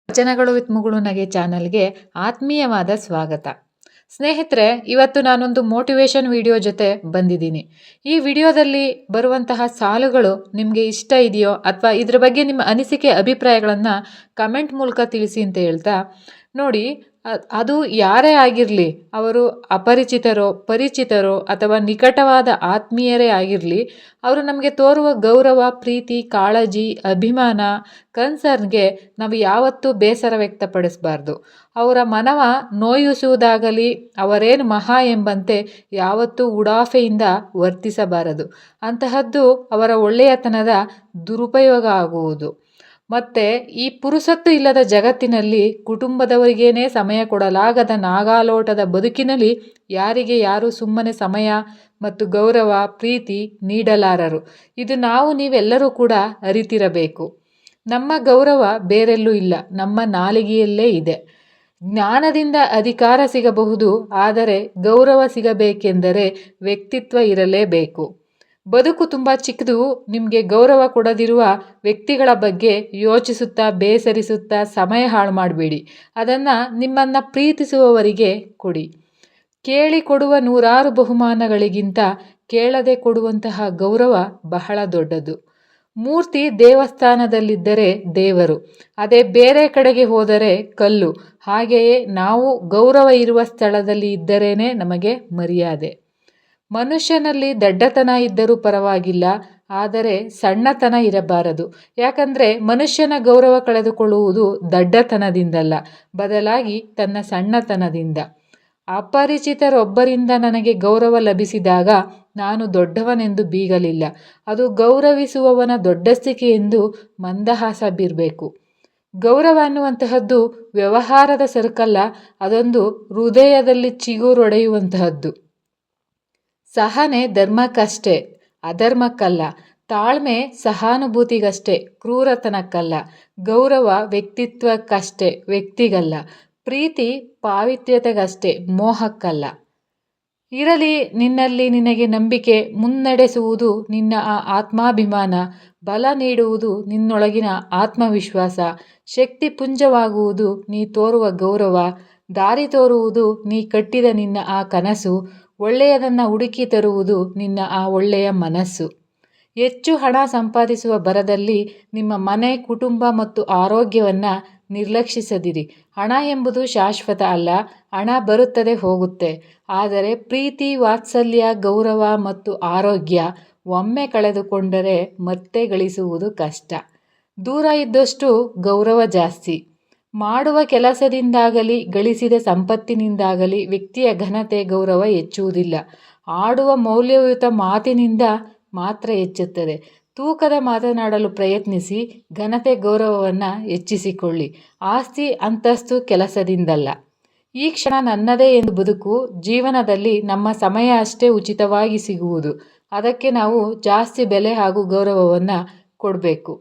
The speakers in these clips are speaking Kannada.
ವಚನಗಳು ವಿತ್ ಮುಗುಳು ನಗೆ ಚಾನಲ್ಗೆ ಆತ್ಮೀಯವಾದ ಸ್ವಾಗತ. ಸ್ನೇಹಿತರೆ, ಇವತ್ತು ನಾನೊಂದು ಮೋಟಿವೇಶನ್ ವಿಡಿಯೋ ಜೊತೆ ಬಂದಿದ್ದೀನಿ. ಈ ವಿಡಿಯೋದಲ್ಲಿ ಬರುವಂತಹ ಸಾಲುಗಳು ನಿಮಗೆ ಇಷ್ಟ ಇದೆಯೋ ಅಥವಾ ಇದ್ರ ಬಗ್ಗೆ ನಿಮ್ಮ ಅನಿಸಿಕೆ ಅಭಿಪ್ರಾಯಗಳನ್ನು ಕಮೆಂಟ್ ಮೂಲಕ ತಿಳಿಸಿ ಅಂತ ಹೇಳ್ತಾ, ನೋಡಿ, ಅದು ಯಾರೇ ಆಗಿರಲಿ, ಅವರು ಅಪರಿಚಿತರೋ ಪರಿಚಿತರೋ ಅಥವಾ ನಿಕಟವಾದ ಆತ್ಮೀಯರೇ ಆಗಿರಲಿ, ಅವರು ನಮಗೆ ತೋರುವ ಗೌರವ, ಪ್ರೀತಿ, ಕಾಳಜಿ, ಅಭಿಮಾನ, ಕನ್ಸರ್ನ್ಗೆ ನಾವು ಯಾವತ್ತೂ ಬೇಸರ ವ್ಯಕ್ತಪಡಿಸಬಾರ್ದು. ಅವರ ಮನವ ನೋಯಿಸುವುದಾಗಲಿ, ಅವರೇನು ಮಹಾ ಎಂಬಂತೆ ಯಾವತ್ತೂ ಉಡಾಫೆಯಿಂದ ವರ್ತಿಸಬಾರದು. ಅಂತಹದ್ದು ಅವರ ಒಳ್ಳೆಯತನದ ದುರುಪಯೋಗ ಆಗುವುದು. ಮತ್ತು ಈ ಪುರುಸತ್ತು ಇಲ್ಲದ ಜಗತ್ತಿನಲ್ಲಿ ಕುಟುಂಬದವರಿಗೇನೆ ಸಮಯ ಕೊಡಲಾಗದ ನಾಗಾಲೋಟದ ಬದುಕಿನಲ್ಲಿ ಯಾರಿಗೆ ಯಾರು ಸುಮ್ಮನೆ ಸಮಯ ಮತ್ತು ಗೌರವ, ಪ್ರೀತಿ ನೀಡಲಾರರು. ಇದು ನೀವೆಲ್ಲರೂ ಕೂಡ ಅರಿತಿರಬೇಕು. ನಮ್ಮ ಗೌರವ ಬೇರೆಲ್ಲೂ ಇಲ್ಲ, ನಮ್ಮ ನಾಲಿಗೆಯಲ್ಲೇ ಇದೆ. ಜ್ಞಾನದಿಂದ ಅಧಿಕಾರ ಸಿಗಬಹುದು, ಆದರೆ ಗೌರವ ಸಿಗಬೇಕೆಂದರೆ ವ್ಯಕ್ತಿತ್ವ ಇರಲೇಬೇಕು. ಬದುಕು ತುಂಬ ಚಿಕ್ಕದು. ನಿಮಗೆ ಗೌರವ ಕೊಡದಿರುವ ವ್ಯಕ್ತಿಗಳ ಬಗ್ಗೆ ಯೋಚಿಸುತ್ತಾ ಬೇಸರಿಸುತ್ತಾ ಸಮಯ ಹಾಳು ಮಾಡಬೇಡಿ. ಅದನ್ನು ನಿಮ್ಮನ್ನು ಪ್ರೀತಿಸುವವರಿಗೆ ಕೊಡಿ. ಕೇಳಿ ಕೊಡುವ 100 ಬಹುಮಾನಗಳಿಗಿಂತ ಕೇಳದೆ ಕೊಡುವಂತಹ ಗೌರವ ಬಹಳ ದೊಡ್ಡದು. ಮೂರ್ತಿ ದೇವಸ್ಥಾನದಲ್ಲಿದ್ದರೆ ದೇವರು, ಅದೇ ಬೇರೆ ಕಡೆಗೆ ಹೋದರೆ ಕಲ್ಲು. ಹಾಗೆಯೇ ನಾವು ಗೌರವ ಇರುವ ಸ್ಥಳದಲ್ಲಿ ಇದ್ದರೇನೆ ನಮಗೆ ಮರ್ಯಾದೆ. ಮನುಷ್ಯನಲ್ಲಿ ದಡ್ಡತನ ಇದ್ದರೂ ಪರವಾಗಿಲ್ಲ, ಆದರೆ ಸಣ್ಣತನ ಇರಬಾರದು. ಯಾಕಂದರೆ ಮನುಷ್ಯನ ಗೌರವ ಕಳೆದುಕೊಳ್ಳುವುದು ದಡ್ಡತನದಿಂದಲ್ಲ, ಬದಲಾಗಿ ತನ್ನ ಸಣ್ಣತನದಿಂದ. ಅಪರಿಚಿತರೊಬ್ಬರಿಂದ ನನಗೆ ಗೌರವ ಲಭಿಸಿದಾಗ ನಾನು ದೊಡ್ಡವನೆಂದು ಬೀಗಲಿಲ್ಲ. ಅದು ಗೌರವಿಸುವವನ ದೊಡ್ಡಸ್ತಿಕೆ ಎಂದು ಮಂದಹಾಸ ಬೀರಬೇಕು. ಗೌರವ ಅನ್ನುವಂತಹದ್ದು ವ್ಯವಹಾರದ ಸರಕಲ್ಲ, ಅದೊಂದು ಹೃದಯದಲ್ಲಿ ಚಿಗುರೊಡೆಯುವಂತಹದ್ದು. ಸಹನೆ ಧರ್ಮಕ್ಕಷ್ಟೇ, ಅಧರ್ಮಕ್ಕಲ್ಲ. ತಾಳ್ಮೆ ಸಹಾನುಭೂತಿಗಷ್ಟೇ, ಕ್ರೂರತನಕ್ಕಲ್ಲ. ಗೌರವ ವ್ಯಕ್ತಿತ್ವಕ್ಕಷ್ಟೇ, ವ್ಯಕ್ತಿಗಲ್ಲ. ಪ್ರೀತಿ ಪಾವಿತ್ರ್ಯತೆಗಷ್ಟೇ, ಮೋಹಕ್ಕಲ್ಲ. ಇರಲಿ ನಿನ್ನಲ್ಲಿ ನಿನಗೆ ನಂಬಿಕೆ, ಮುನ್ನಡೆಸುವುದು ನಿನ್ನ ಆತ್ಮಾಭಿಮಾನ, ಬಲ ನೀಡುವುದು ನಿನ್ನೊಳಗಿನ ಆತ್ಮವಿಶ್ವಾಸ, ಶಕ್ತಿ ಪುಂಜವಾಗುವುದು ನೀ ತೋರುವ ಗೌರವ, ದಾರಿ ತೋರುವುದು ನೀ ಕಟ್ಟಿದ ನಿನ್ನ ಆ ಕನಸು, ಒಳ್ಳೆಯದನ್ನು ಹುಡುಕಿ ತರುವುದು ನಿನ್ನ ಆ ಒಳ್ಳೆಯ ಮನಸ್ಸು. ಹೆಚ್ಚು ಹಣ ಸಂಪಾದಿಸುವ ಭರದಲ್ಲಿ ನಿಮ್ಮ ಮನೆ, ಕುಟುಂಬ ಮತ್ತು ಆರೋಗ್ಯವನ್ನು ನಿರ್ಲಕ್ಷಿಸದಿರಿ. ಹಣ ಎಂಬುದು ಶಾಶ್ವತ ಅಲ್ಲ, ಹಣ ಬರುತ್ತದೆ ಹೋಗುತ್ತೆ. ಆದರೆ ಪ್ರೀತಿ, ವಾತ್ಸಲ್ಯ, ಗೌರವ ಮತ್ತು ಆರೋಗ್ಯ ಒಮ್ಮೆ ಕಳೆದುಕೊಂಡರೆ ಮತ್ತೆ ಗಳಿಸುವುದು ಕಷ್ಟ. ದೂರ ಇದ್ದಷ್ಟು ಗೌರವ ಜಾಸ್ತಿ. ಮಾಡುವ ಕೆಲಸದಿಂದಾಗಲಿ ಗಳಿಸಿದ ಸಂಪತ್ತಿನಿಂದಾಗಲಿ ವ್ಯಕ್ತಿಯ ಘನತೆ, ಗೌರವ ಹೆಚ್ಚುವುದಿಲ್ಲ. ಆಡುವ ಮೌಲ್ಯಯುತ ಮಾತಿನಿಂದ ಮಾತ್ರ ಹೆಚ್ಚುತ್ತದೆ. ತೂಕದ ಮಾತನಾಡಲು ಪ್ರಯತ್ನಿಸಿ, ಘನತೆ, ಗೌರವವನ್ನು ಹೆಚ್ಚಿಸಿಕೊಳ್ಳಿ. ಆಸ್ತಿ, ಅಂತಸ್ತು ಕೆಲಸದಿಂದಲ್ಲ. ಈ ಕ್ಷಣ ನನ್ನದೇ ಎಂದು ಬದುಕು. ಜೀವನದಲ್ಲಿ ನಮ್ಮ ಸಮಯ ಅಷ್ಟೇ ಉಚಿತವಾಗಿ ಸಿಗುವುದು. ಅದಕ್ಕೆ ನಾವು ಜಾಸ್ತಿ ಬೆಲೆ ಹಾಗೂ ಗೌರವವನ್ನು ಕೊಡಬೇಕು.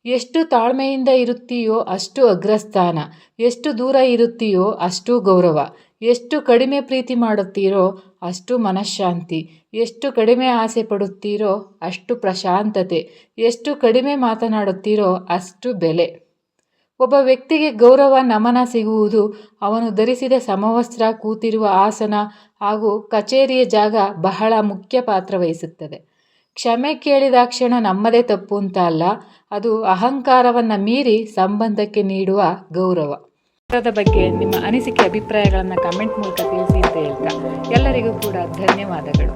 ಎಷ್ಟು ತಾಳ್ಮೆಯಿಂದ ಇರುತ್ತೀಯೋ ಅಷ್ಟು ಅಗ್ರಸ್ಥಾನ, ಎಷ್ಟು ದೂರ ಇರುತ್ತೀಯೋ ಅಷ್ಟು ಗೌರವ. ಎಷ್ಟು ಕಡಿಮೆ ಪ್ರೀತಿ ಮಾಡುತ್ತೀರೋ ಅಷ್ಟು ಮನಃಶಾಂತಿ, ಎಷ್ಟು ಕಡಿಮೆ ಆಸೆ ಪಡುತ್ತೀರೋ ಅಷ್ಟು ಪ್ರಶಾಂತತೆ, ಎಷ್ಟು ಕಡಿಮೆ ಮಾತನಾಡುತ್ತೀರೋ ಅಷ್ಟು ಬೆಲೆ. ಒಬ್ಬ ವ್ಯಕ್ತಿಗೆ ಗೌರವ, ನಮನ ಸಿಗುವುದು ಅವನು ಧರಿಸಿದ ಸಮವಸ್ತ್ರ, ಕೂತಿರುವ ಆಸನ ಹಾಗೂ ಕಚೇರಿಯ ಜಾಗ ಬಹಳ ಮುಖ್ಯ ಪಾತ್ರ ವಹಿಸುತ್ತದೆ. ಕ್ಷಮೆ ಕೇಳಿದಾಕ್ಷಣ ನಮ್ಮದೇ ತಪ್ಪು ಅಂತ ಅಲ್ಲ, ಅದು ಅಹಂಕಾರವನ್ನು ಮೀರಿ ಸಂಬಂಧಕ್ಕೆ ನೀಡುವ ಗೌರವ. ಅದರ ಬಗ್ಗೆ ನಿಮ್ಮ ಅನಿಸಿಕೆ ಅಭಿಪ್ರಾಯಗಳನ್ನು ಕಮೆಂಟ್ ಮೂಲಕ ತಿಳಿಸಿ ಅಂತ ಹೇಳ್ತಾ ಎಲ್ಲರಿಗೂ ಕೂಡ ಧನ್ಯವಾದಗಳು.